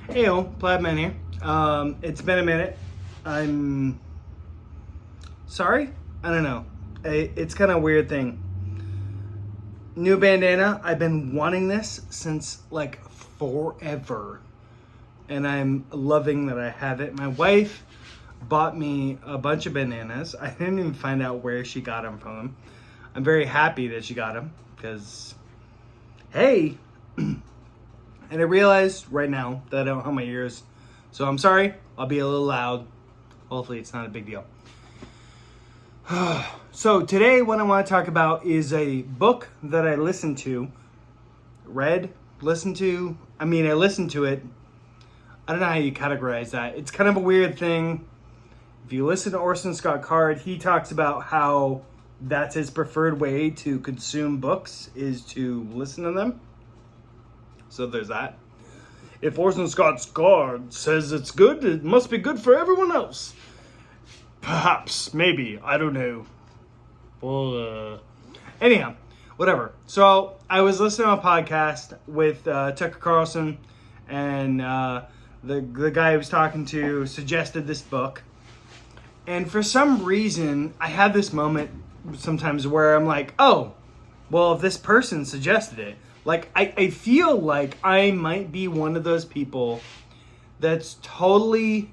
Heyo, Plaidman here. It's been a minute. I'm sorry? I don't know. It's kind of a weird thing. New bandana. I've been wanting this since like forever. And I'm loving that I have it. My wife bought me a bunch of bandanas. I didn't even find out where she got them from. I'm very happy that she got them because, hey, and I realized right now that I don't have my ears. So I'm sorry. I'll be a little loud. Hopefully it's not a big deal. So today what I want to talk about is a book that I listened to. I listened to it. I don't know how you categorize that. It's kind of a weird thing. If you listen to Orson Scott Card, he talks about how that's his preferred way to consume books is to listen to them. So there's that. If Orson Scott Card says it's good, it must be good for everyone else. Perhaps, maybe, I don't know. Well, anyhow, whatever. So I was listening to a podcast with Tucker Carlson, and the guy I was talking to suggested this book. And for some reason, I had this moment sometimes where I'm like, oh, well, if this person suggested it, like, I feel like I might be one of those people that's totally,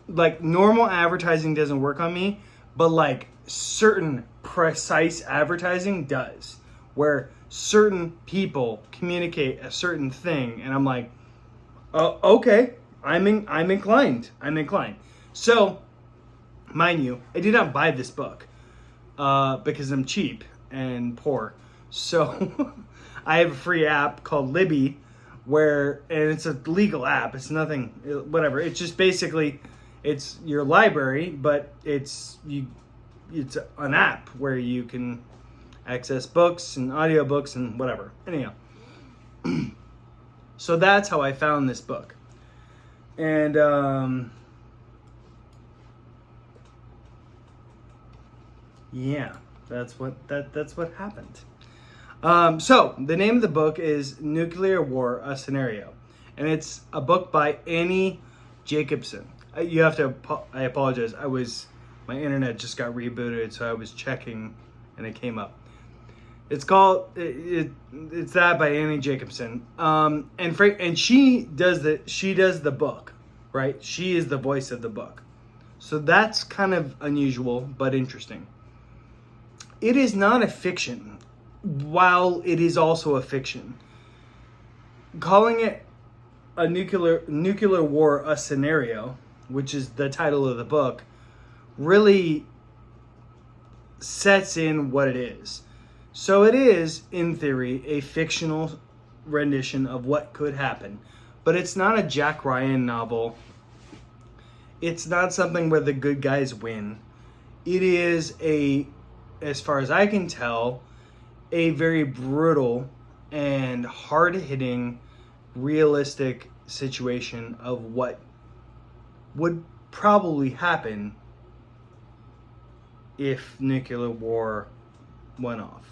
like, normal advertising doesn't work on me, but, like, certain precise advertising does, where certain people communicate a certain thing, and I'm like, oh, okay, I'm inclined. So, mind you, I did not buy this book because I'm cheap and poor. So I have a free app called Libby and it's a legal app. It's nothing, whatever. It's just basically, it's your library, but it's an app where you can access books and audiobooks and whatever. Anyhow, so that's how I found this book. And yeah, that's what happened. So the name of the book is Nuclear War: A Scenario, and it's a book by Annie Jacobsen. I apologize. My internet just got rebooted, so I was checking, and it came up. It's called it's that by Annie Jacobsen. And she does the book, right? She is the voice of the book, so that's kind of unusual but interesting. It is not a fiction, while it is also a fiction. Calling it a nuclear war, a scenario, which is the title of the book, really sets in what it is. So it is, in theory, a fictional rendition of what could happen. But it's not a Jack Ryan novel. It's not something where the good guys win. It is as far as I can tell, a very brutal and hard-hitting, realistic situation of what would probably happen if nuclear war went off.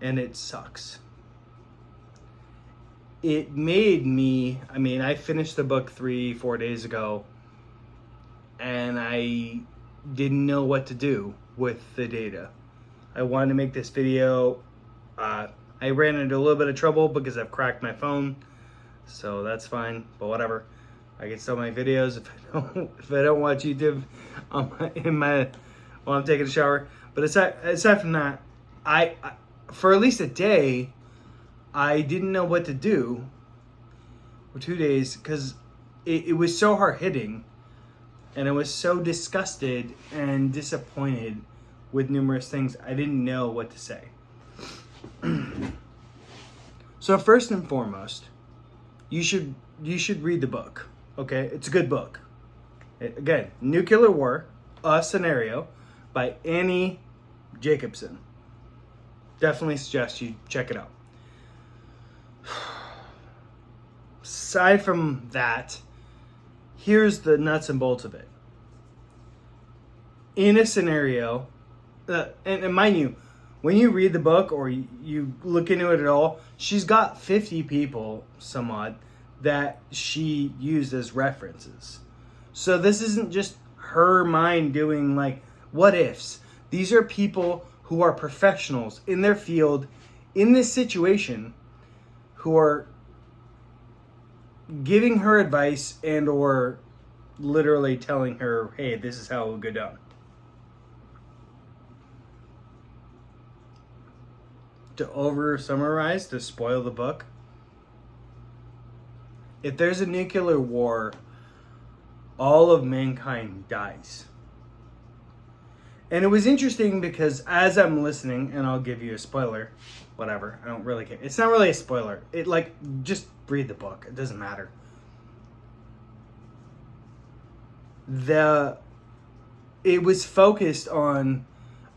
And it sucks. It made me, I finished the book 3-4 days ago, and I didn't know what to do with the data. I wanted to make this video. I ran into a little bit of trouble because I've cracked my phone, so that's fine, but whatever. I can still make videos if I don't watch YouTube while I'm taking a shower. But aside from that, I for at least a day, I didn't know what to do for 2 days because it was so hard hitting. And I was so disgusted and disappointed with numerous things. I didn't know what to say. So first and foremost, you should read the book. Okay, it's a good book. Again, Nuclear War: A Scenario by Annie Jacobsen. Definitely suggest you check it out. Aside from that, here's the nuts and bolts of it. In a scenario, and mind you, when you read the book or you look into it at all, she's got 50 people, some odd, that she used as references. So this isn't just her mind doing like what ifs. These are people who are professionals in their field, in this situation, who are giving her advice and or literally telling her, hey, this is how it will go down. To over summarize, to spoil the book, if there's a nuclear war, all of mankind dies. And it was interesting because as I'm listening, and I'll give you a spoiler, whatever, I don't really care. It's not really a spoiler. It like, just read the book. It doesn't matter. It was focused on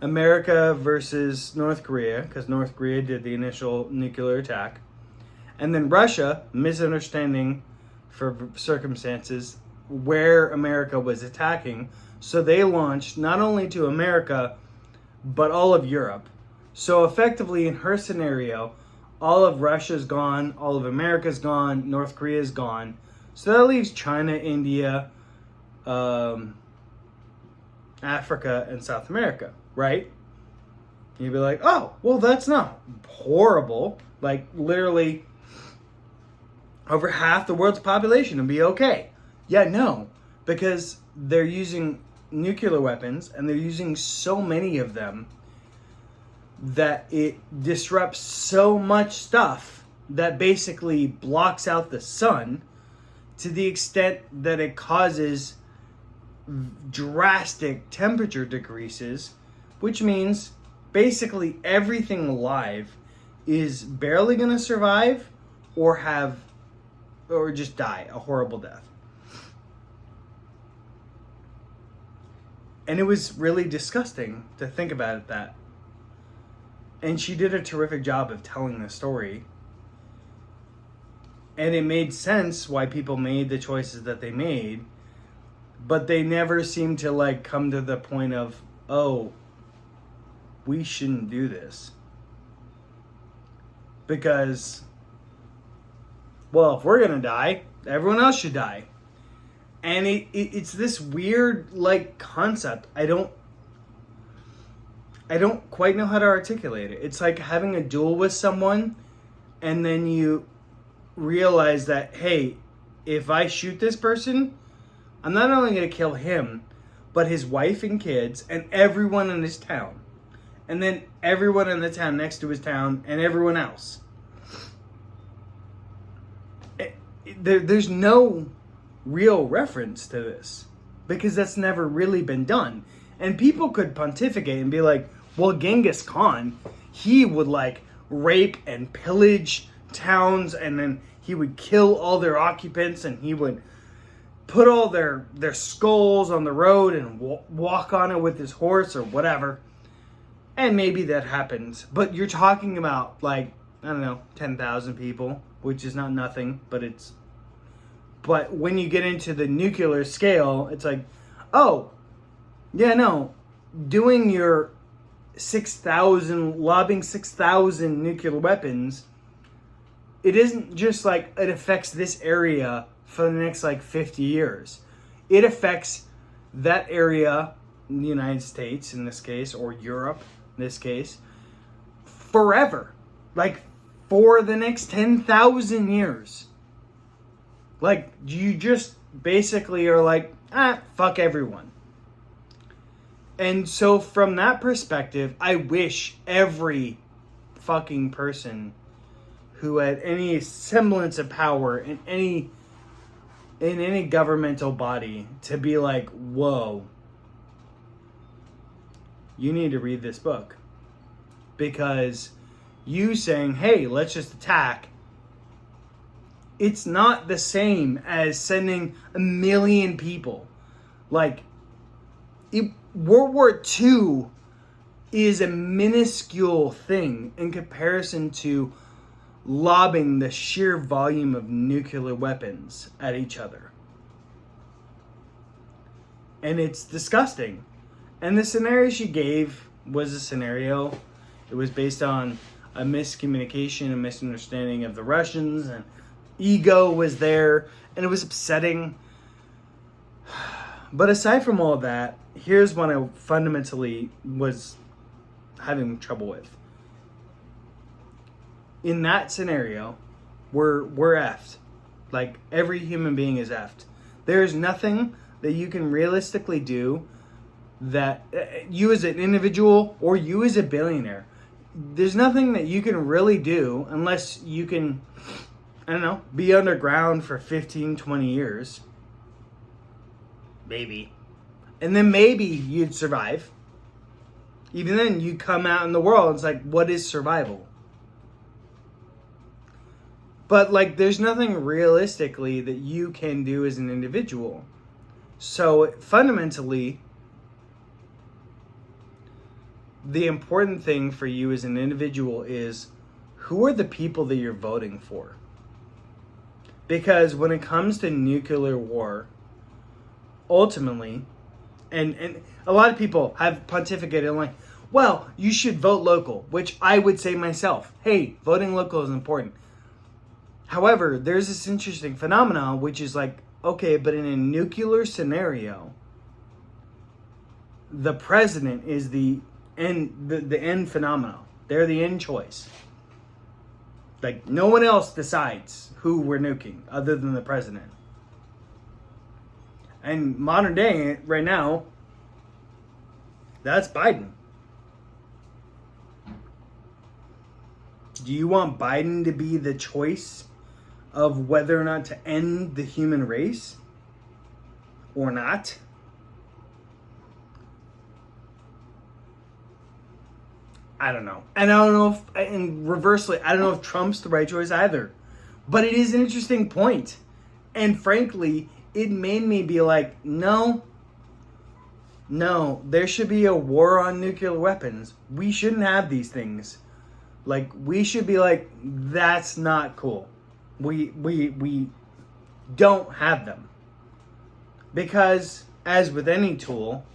America versus North Korea, because North Korea did the initial nuclear attack. And then Russia, misunderstanding for circumstances where America was attacking. So they launched not only to America, but all of Europe. So effectively, in her scenario, all of Russia's gone, all of America's gone, North Korea's gone. So that leaves China, India, Africa, and South America, right? You'd be like, oh, well, that's not horrible. Like, literally, over half the world's population would be okay. Yeah, no, because they're using nuclear weapons, and they're using so many of them that it disrupts so much stuff that basically blocks out the sun to the extent that it causes drastic temperature decreases, which means basically everything alive is barely going to survive or just die a horrible death. And it was really disgusting to think about it that. And she did a terrific job of telling the story. And it made sense why people made the choices that they made. But they never seemed to like come to the point of, oh, we shouldn't do this. Because, well, if we're going to die, everyone else should die. And it's this weird like concept. I don't quite know how to articulate it. It's like having a duel with someone and then you realize that, hey, if I shoot this person, I'm not only going to kill him, but his wife and kids and everyone in his town. And then everyone in the town next to his town and everyone else. There's no real reference to this because that's never really been done. And people could pontificate and be like, well, Genghis Khan, he would like rape and pillage towns, and then he would kill all their occupants, and he would put all their skulls on the road and walk on it with his horse or whatever. And maybe that happens, but you're talking about like, I don't know, 10,000 people, which is not nothing, but when you get into the nuclear scale, it's like, oh, yeah, no, doing your lobbing 6,000 nuclear weapons, it isn't just like it affects this area for the next like 50 years. It affects that area, in the United States in this case, or Europe in this case, forever. Like for the next 10,000 years. Like you just basically are like, fuck everyone. And so from that perspective, I wish every fucking person who had any semblance of power in any governmental body to be like, whoa, you need to read this book. Because you saying, hey, let's just attack, it's not the same as sending 1 million people. Like, World War II is a minuscule thing in comparison to lobbing the sheer volume of nuclear weapons at each other. And it's disgusting. And the scenario she gave was a scenario It was based on a miscommunication, a misunderstanding of the Russians, and ego was there, and it was upsetting. But aside from all of that, here's what I fundamentally was having trouble with. In that scenario, we're effed. Like, every human being is effed. There's nothing that you can realistically do that you as an individual or you as a billionaire, there's nothing that you can really do unless you can, I don't know, be underground for 15, 20 years. Maybe. And then maybe you'd survive. Even then, you come out in the world, it's like, what is survival? But, like, there's nothing realistically that you can do as an individual. So, fundamentally, the important thing for you as an individual is, who are the people that you're voting for? Because when it comes to nuclear war, ultimately, and a lot of people have pontificated and like, well, you should vote local, which I would say myself, hey, voting local is important. However, there's this interesting phenomenon, which is like, okay, but in a nuclear scenario, the president is the end phenomenon. They're the end choice. Like, no one else decides who we're nuking other than the president. And modern day, right now, that's Biden. Do you want Biden to be the choice of whether or not to end the human race or not? I don't know. And I don't know if, and reversely, I don't know if Trump's the right choice either. But it is an interesting point. And frankly, it made me be like, no, there should be a war on nuclear weapons. We shouldn't have these things. Like, we should be like, that's not cool. We don't have them. Because, as with any tool,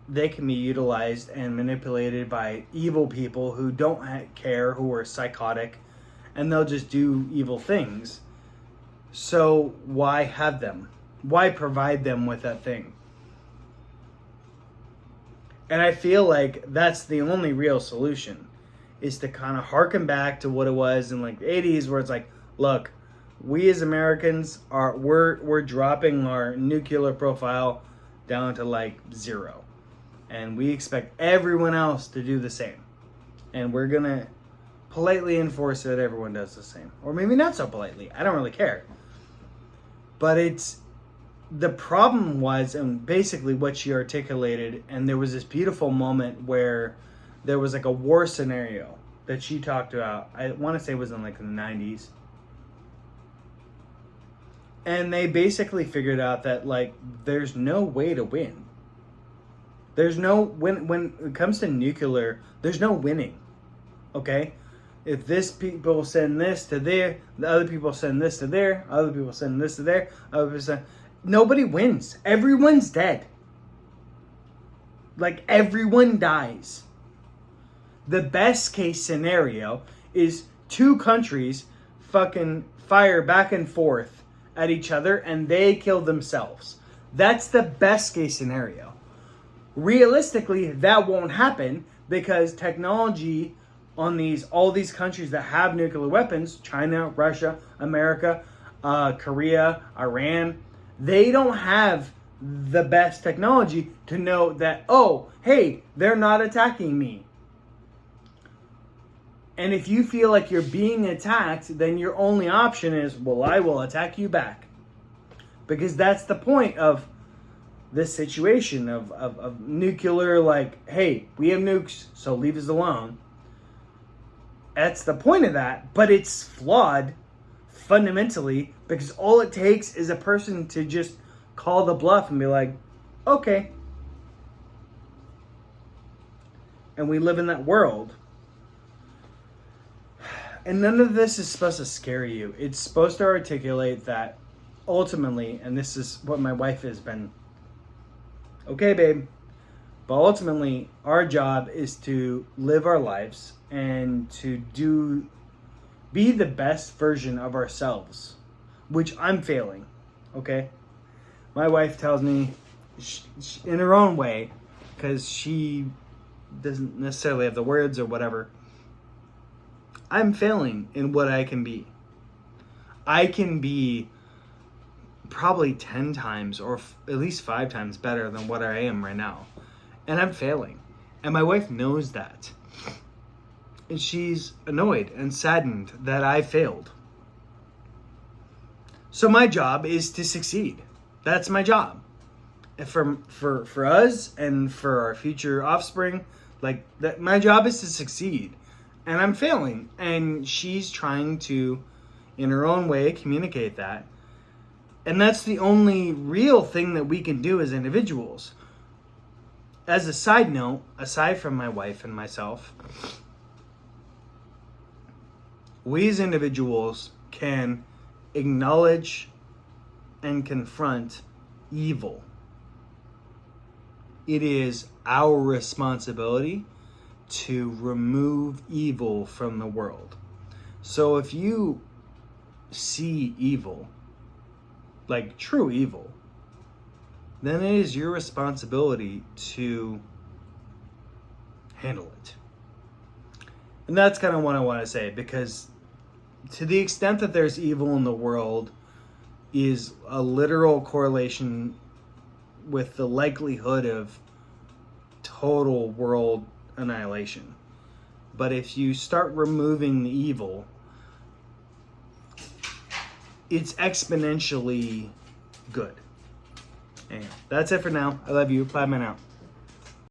they can be utilized and manipulated by evil people who don't care, who are psychotic, and they'll just do evil things. So why have them? Why provide them with that thing? And I feel like that's the only real solution, is to kind of harken back to what it was in like the 80s, where it's like, look, we as Americans we're dropping our nuclear profile down to like 0. And we expect everyone else to do the same. And we're going to politely enforce that everyone does the same. Or maybe not so politely. I don't really care. But the problem was, and basically what she articulated, and there was this beautiful moment where there was like a war scenario that she talked about. I want to say it was in like the 90s. And they basically figured out that like there's no way to win. There's no, when it comes to nuclear, there's no winning, okay? If this people send this to there, the other people send this to there, other people send this to there, other people send, nobody wins. Everyone's dead. Like, everyone dies. The best case scenario is 2 countries fucking fire back and forth at each other and they kill themselves. That's the best case scenario. Realistically, that won't happen because technology on all these countries that have nuclear weapons, China, Russia, America, Korea, Iran, they don't have the best technology to know that, oh, hey, they're not attacking me. And if you feel like you're being attacked, then your only option is, well, I will attack you back. Because that's the point of this situation of nuclear, like, hey, we have nukes, so leave us alone. That's the point of that, but it's flawed fundamentally because all it takes is a person to just call the bluff and be like, okay. And we live in that world. And none of this is supposed to scare you. It's supposed to articulate that ultimately, and this is what my wife has been, okay, babe, But ultimately, our job is to live our lives and to be the best version of ourselves, which I'm failing, okay? My wife tells me, in her own way, because she doesn't necessarily have the words or whatever, I'm failing in what I can be. I can be probably 10 times or at least 5 times better than what I am right now. And I'm failing. And my wife knows that. And she's annoyed and saddened that I failed. So my job is to succeed. That's my job. And for us and for our future offspring, like that, my job is to succeed. And I'm failing. And she's trying to, in her own way, communicate that. And that's the only real thing that we can do as individuals. As a side note, aside from my wife and myself, we as individuals can acknowledge and confront evil. It is our responsibility to remove evil from the world. So if you see evil, like true evil, then it is your responsibility to handle it. And that's kind of what I want to say, because to the extent that there's evil in the world is a literal correlation with the likelihood of total world annihilation. But if you start removing the evil, it's exponentially good. Anyway, that's it for now. I love you. Bye, man out.